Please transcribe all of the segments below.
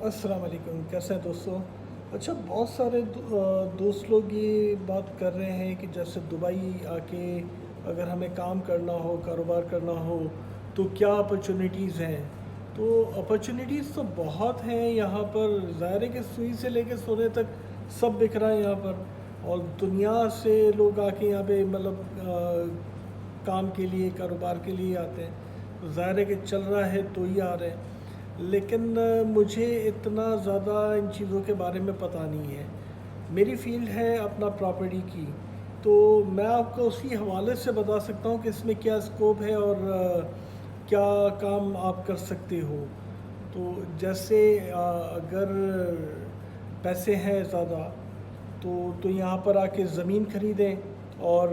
अस्सलाम वालेकुम, कैसे हैं दोस्तों। अच्छा, बहुत सारे दोस्त लोग ये बात कर रहे हैं कि जैसे दुबई आके अगर हमें काम करना हो, कारोबार करना हो, तो क्या अपॉर्चुनिटीज़ हैं। तो अपॉर्चुनिटीज़ तो बहुत हैं यहाँ पर। ज़ाहिर है कि सुई से लेके सोने तक सब बिक रहा है यहाँ पर। और दुनिया से लोग आके यहाँ पे काम के लिए, कारोबार के लिए आते हैं। तो ज़ाहिर है कि चल रहा है तो ही आ रहे हैं। लेकिन मुझे इतना ज़्यादा इन चीज़ों के बारे में पता नहीं है। मेरी फ़ील्ड है अपना प्रॉपर्टी की। तो मैं आपको उसी हवाले से बता सकता हूँ कि इसमें क्या स्कोप है और क्या काम आप कर सकते हो। तो जैसे अगर पैसे हैं ज़्यादा तो यहाँ पर आके ज़मीन ख़रीदें और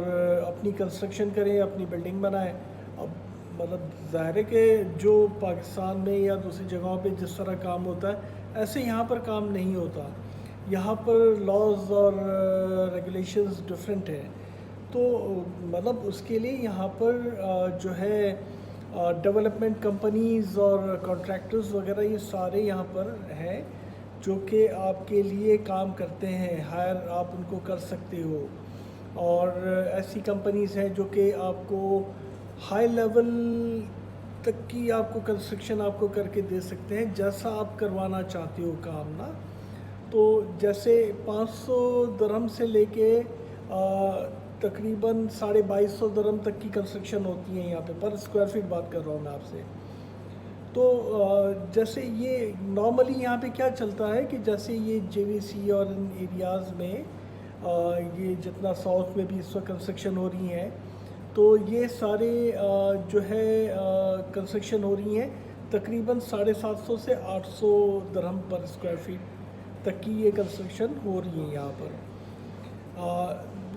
अपनी कंस्ट्रक्शन करें, अपनी बिल्डिंग बनाएं। अब मतलब ज़ाहिर है कि जो पाकिस्तान में या दूसरी जगहों पे जिस तरह काम होता है, ऐसे यहाँ पर काम नहीं होता। यहाँ पर लॉज और रेगुलेशंस डिफरेंट हैं। तो मतलब उसके लिए यहाँ पर जो है डेवलपमेंट कंपनीज़ और कॉन्ट्रैक्टर्स वगैरह ये सारे यहाँ पर हैं जो कि आपके लिए काम करते हैं। हायर आप उनको कर सकते हो। और ऐसी कंपनीज़ हैं जो कि आपको हाई लेवल तक की आपको कंस्ट्रक्शन आपको करके दे सकते हैं, जैसा आप करवाना चाहते हो काम ना। तो जैसे 500 दरहम से लेके तकरीबन 2250 दरहम तक की कंस्ट्रक्शन होती है यहाँ पे, पर स्क्वायर फीट बात कर रहा हूँ मैं आपसे। तो जैसे ये नॉर्मली यहाँ पे क्या चलता है कि जैसे ये जेवीसी और इन एरियाज़ में ये जितना साउथ में भी इस वक्त कंस्ट्रक्शन हो रही हैं, तो ये सारे जो है कंस्ट्रक्शन हो रही हैं तकरीबन 750 से 800 दरहम पर स्क्वायर फीट तक की ये कंस्ट्रक्शन हो रही है यहाँ पर।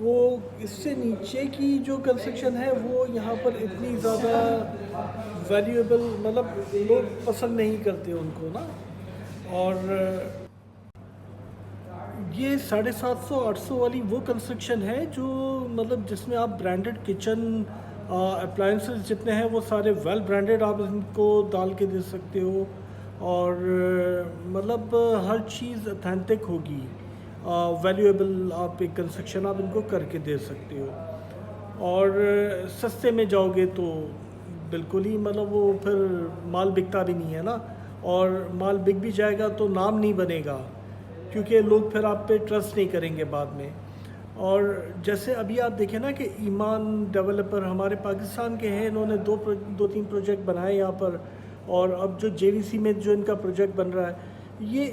वो इससे नीचे की जो कंस्ट्रक्शन है वो यहाँ पर इतनी ज़्यादा वैल्यूएबल, मतलब लोग पसंद नहीं करते उनको ना। और ये 750-800 वाली वो कंस्ट्रक्शन है जो मतलब जिसमें आप ब्रांडेड किचन अप्लायंसेस जितने हैं वो सारे वेल ब्रांडेड आप इनको डाल के दे सकते हो। और मतलब हर चीज़ ऑथेंटिक होगी, वैल्यूएबल आप एक कंस्ट्रक्शन आप इनको करके दे सकते हो। और सस्ते में जाओगे तो बिल्कुल ही मतलब वो फिर माल बिकता भी नहीं है ना। और माल बिक भी जाएगा तो नाम नहीं बनेगा, क्योंकि लोग फिर आप पे ट्रस्ट नहीं करेंगे बाद में। और जैसे अभी आप देखें ना कि ईमान डेवलपर हमारे पाकिस्तान के हैं, इन्होंने दो तीन प्रोजेक्ट बनाए यहाँ पर। और अब जो जेवीसी में जो इनका प्रोजेक्ट बन रहा है, ये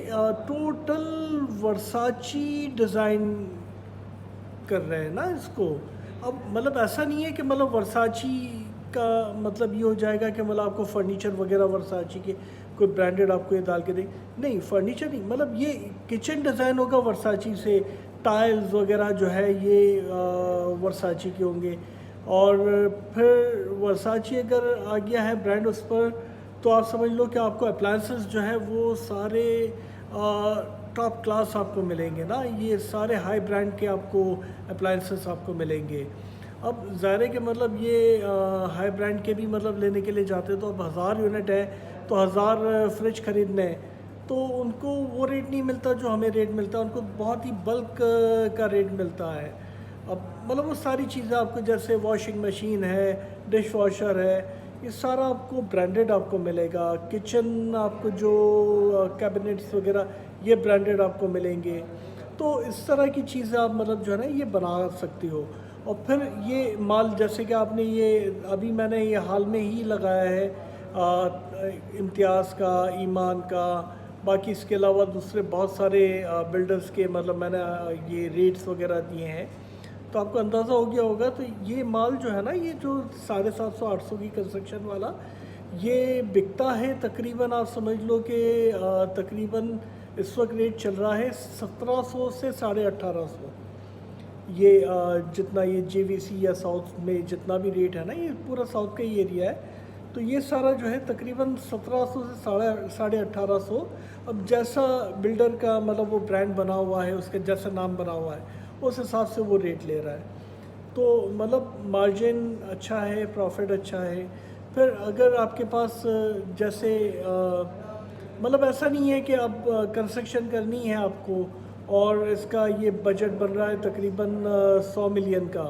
टोटल वर्साची डिज़ाइन कर रहे हैं ना इसको। अब मतलब ऐसा नहीं है कि मतलब वर्साची का मतलब ये हो जाएगा कि मतलब आपको फर्नीचर वगैरह वर्साची के कोई ब्रांडेड आपको ये डाल के दे। नहीं, फर्नीचर नहीं, मतलब ये किचन डिज़ाइन होगा वर्साची से, टाइल्स वगैरह जो है ये वर्साची के होंगे। और फिर वर्साची अगर आ गया है ब्रांड उस पर, तो आप समझ लो कि आपको अप्लायंसेस जो है वो सारे टॉप क्लास आपको मिलेंगे ना। ये सारे हाई ब्रांड के आपको अप्लायंसेस आपको मिलेंगे। अब ज़ाहिर है कि मतलब ये हाई ब्रांड के भी मतलब लेने के लिए जाते हैं, तो अब 1000 यूनिट है तो 1000 फ्रिज ख़रीदने हैं, तो उनको वो रेट नहीं मिलता जो हमें रेट मिलता है। उनको बहुत ही बल्क का रेट मिलता है। अब मतलब वो सारी चीज़ें आपको, जैसे वॉशिंग मशीन है, डिश वॉशर है, ये सारा आपको ब्रांडेड आपको मिलेगा। किचन आपको जो कैबिनेट्स वगैरह ये ब्रांडेड आपको मिलेंगे। तो इस तरह की चीज़ें आप मतलब जो है ना ये बना सकती हो। और फिर ये माल जैसे कि आपने ये अभी मैंने ये हाल में ही लगाया है इम्तियाज़ का, ईमान का, बाकी इसके अलावा दूसरे बहुत सारे बिल्डर्स के मतलब मैंने ये रेट्स वगैरह दिए हैं, तो आपको अंदाज़ा हो गया होगा। तो ये माल जो है ना, ये जो 750-800 की कंस्ट्रक्शन वाला ये बिकता है तकरीबन, आप समझ लो कि तकरीबन इस वक्त रेट चल रहा है 1700 से 1850। ये जितना ये जेवीसी या साउथ में जितना भी रेट है ना, ये पूरा साउथ का ही एरिया है। तो ये सारा जो है तकरीबन 1700 से साढ़े 1800। अब जैसा बिल्डर का मतलब वो ब्रांड बना हुआ है, उसका जैसा नाम बना हुआ है, उस हिसाब से वो रेट ले रहा है। तो मतलब मार्जिन अच्छा है, प्रॉफिट अच्छा है। फिर अगर आपके पास जैसे मतलब ऐसा नहीं है कि अब कंस्ट्रक्शन करनी है आपको और इसका ये बजट बन रहा है तकरीबन 100 मिलियन का,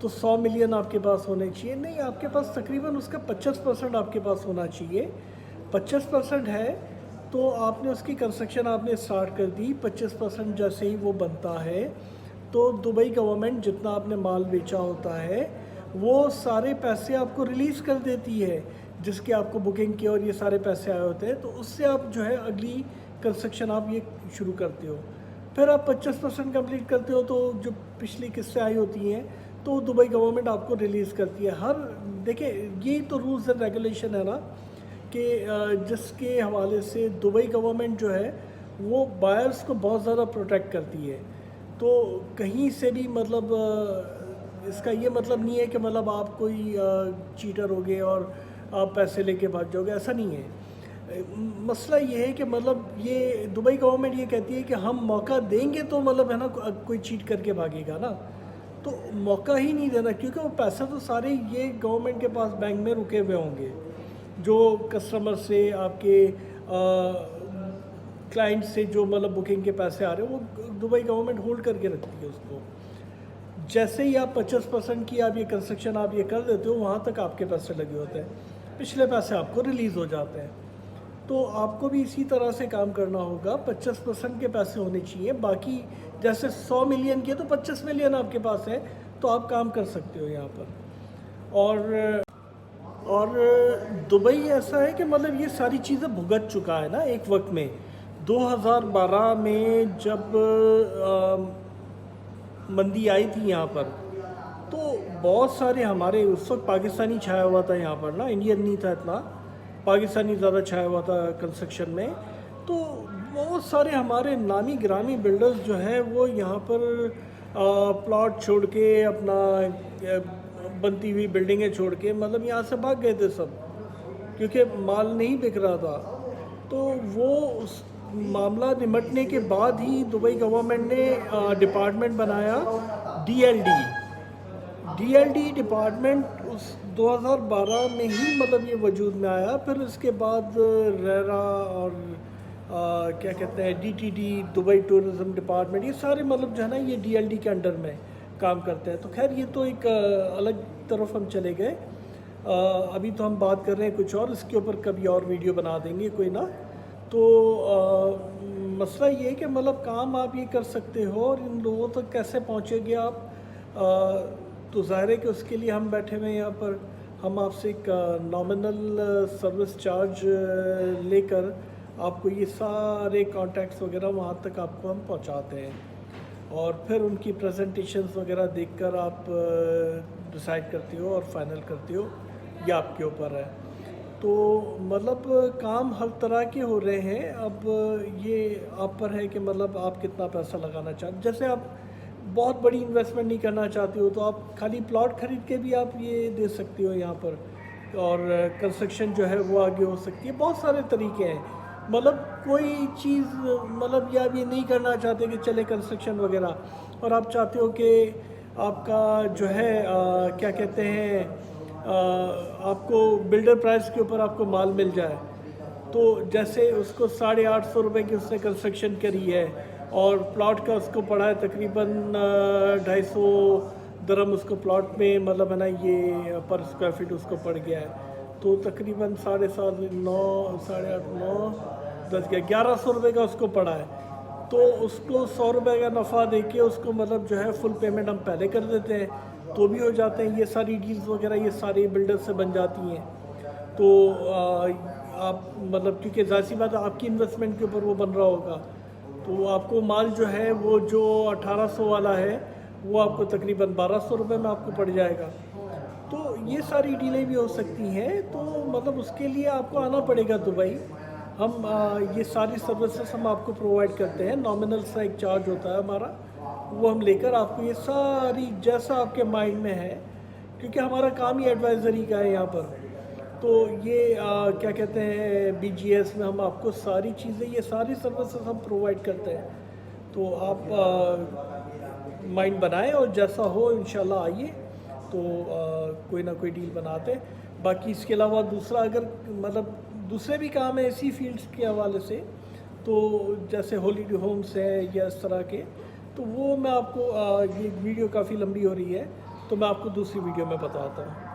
तो 100 मिलियन आपके पास होने चाहिए। नहीं, आपके पास तकरीबन उसका 25% आपके पास होना चाहिए। 25% है तो आपने उसकी कंस्ट्रक्शन आपने स्टार्ट कर दी। 25% जैसे ही वो बनता है तो दुबई गवर्नमेंट जितना आपने माल बेचा होता है वो सारे पैसे आपको रिलीज़ कर देती है, जिसकी आपको बुकिंग की और ये सारे पैसे आए होते हैं, तो उससे आप जो है अगली कंस्ट्रक्शन आप ये शुरू करते हो। फिर आप 25% कंप्लीट करते हो तो जो पिछली किस्तें आई होती हैं तो दुबई गवर्नमेंट आपको रिलीज़ करती है। हर देखिए यही तो रूल्स एंड रेगुलेशन है ना कि जिसके हवाले से दुबई गवर्नमेंट जो है वो बायर्स को बहुत ज़्यादा प्रोटेक्ट करती है। तो कहीं से भी मतलब इसका ये मतलब नहीं है कि मतलब आप कोई चीटर होगे और आप पैसे लेके भाग जाओगे, ऐसा नहीं है। मसला ये है कि मतलब ये दुबई गवर्नमेंट ये कहती है कि हम मौका देंगे तो मतलब है ना कोई चीट करके भागेगा ना, तो मौका ही नहीं देना, क्योंकि वो पैसा तो सारे ये गवर्नमेंट के पास बैंक में रुके हुए होंगे। जो कस्टमर से आपके क्लाइंट से जो मतलब बुकिंग के पैसे आ रहे हैं वो दुबई गवर्नमेंट होल्ड करके रखती है उसको। जैसे ही आप 25% की आप ये कंस्ट्रक्शन आप ये कर देते हो वहाँ तक आपके पैसे लगे होते हैं, पिछले पैसे आपको रिलीज़ हो जाते हैं। तो आपको भी इसी तरह से काम करना होगा। 25% के पैसे होने चाहिए, बाकी जैसे 100 मिलियन के तो 25 मिलियन आपके पास है तो आप काम कर सकते हो यहाँ पर। और दुबई ऐसा है कि मतलब ये सारी चीज़ें भुगत चुका है ना एक वक्त में। 2012 में जब मंदी आई थी यहाँ पर तो बहुत सारे हमारे उस वक्त पाकिस्तानी छाया हुआ था यहाँ पर ना, इंडियन नहीं था इतना, पाकिस्तानी ज़्यादा छाया हुआ था कंस्ट्रक्शन में। तो बहुत सारे हमारे नामी ग्रामी बिल्डर्स जो हैं वो यहाँ पर प्लॉट छोड़ के अपना बनती हुई बिल्डिंगें छोड़ के मतलब यहाँ से भाग गए थे सब, क्योंकि माल नहीं बिक रहा था। तो वो उस मामला निमटने के बाद ही दुबई गवर्नमेंट ने डिपार्टमेंट बनाया डीएलडी डिपार्टमेंट उस 2012 में ही मतलब ये वजूद में आया। फिर उसके बाद रेरा और क्या कहते हैं डीटीडी दुबई टूरिज़्म डिपार्टमेंट, ये सारे मतलब जो है ना ये डीएलडी के अंडर में काम करते हैं। तो खैर ये तो एक अलग तरफ हम चले गए। अभी तो हम बात कर रहे हैं कुछ और, इसके ऊपर कभी और वीडियो बना देंगे कोई ना। तो मसला ये है कि मतलब काम आप ये कर सकते हो और इन लोगों तक कैसे पहुँचेंगे आप, तो ज़ाहिर है कि उसके लिए हम बैठे हुए हैं यहाँ पर। हम आपसे एक नॉमिनल सर्विस चार्ज लेकर आपको ये सारे कॉन्टैक्ट्स वगैरह वहाँ तक आपको हम पहुँचाते हैं और फिर उनकी प्रेजेंटेशंस वगैरह देखकर आप डिसाइड करते हो और फाइनल करते हो, ये आपके ऊपर है। तो मतलब काम हर तरह के हो रहे हैं। अब ये आप पर है कि मतलब आप कितना पैसा लगाना चाहते। जैसे आप बहुत बड़ी इन्वेस्टमेंट नहीं करना चाहते हो तो आप खाली प्लॉट खरीद के भी आप ये दे सकते हो यहाँ पर, और कंस्ट्रक्शन जो है वो आगे हो सकती है। बहुत सारे तरीके हैं, मतलब कोई चीज़ मतलब या आप ये नहीं करना चाहते कि चले कंस्ट्रक्शन वगैरह, और आप चाहते हो कि आपका जो है क्या कहते हैं आपको बिल्डर प्राइस के ऊपर आपको माल मिल जाए। तो जैसे उसको 850 रुपये की उसने कंस्ट्रक्शन करी है और प्लॉट का उसको पड़ा है तकरीबन 250 दरम उसको प्लॉट में मतलब है ना ये पर स्क्वायर फीट उसको पड़ गया है, तो तकरीबन 7.5 9 8.5 9 10 1100 रुपये का उसको पड़ा है। तो उसको 100 रुपये का नफ़ा देके उसको मतलब जो है फुल पेमेंट हम पहले कर देते हैं तो भी हो जाते हैं। ये सारी डील्स वगैरह ये सारी बिल्डर से बन जाती हैं। तो आप मतलब क्योंकि ज़ाहिर सी बात है आपकी इन्वेस्टमेंट के ऊपर वो बन रहा होगा, तो आपको माल जो है वो जो 1800 वाला है वो आपको तकरीबन 1200 रुपये में आपको पड़ जाएगा। तो ये सारी डीलें भी हो सकती हैं। तो मतलब उसके लिए आपको आना पड़ेगा दुबई। हम ये सारी सर्विसेज हम आपको प्रोवाइड करते हैं। नॉमिनल सा एक चार्ज होता है हमारा, वो हम लेकर आपको ये सारी जैसा आपके माइंड में है, क्योंकि हमारा काम ही एडवाइज़री का है यहाँ पर। तो ये क्या कहते हैं बीजीएस में हम आपको सारी चीज़ें ये सारी सर्विसेज हम प्रोवाइड करते हैं। तो आप माइंड बनाएं और जैसा हो इंशाल्लाह आइए, तो कोई ना कोई डील बनाते हैं। बाकी इसके अलावा दूसरा अगर मतलब दूसरे भी काम है इसी फील्ड्स के हवाले से, तो जैसे हॉलीडे होम्स है या इस तरह के, तो वो मैं आपको ये वीडियो काफ़ी लंबी हो रही है, तो मैं आपको दूसरी वीडियो में बताता हूँ।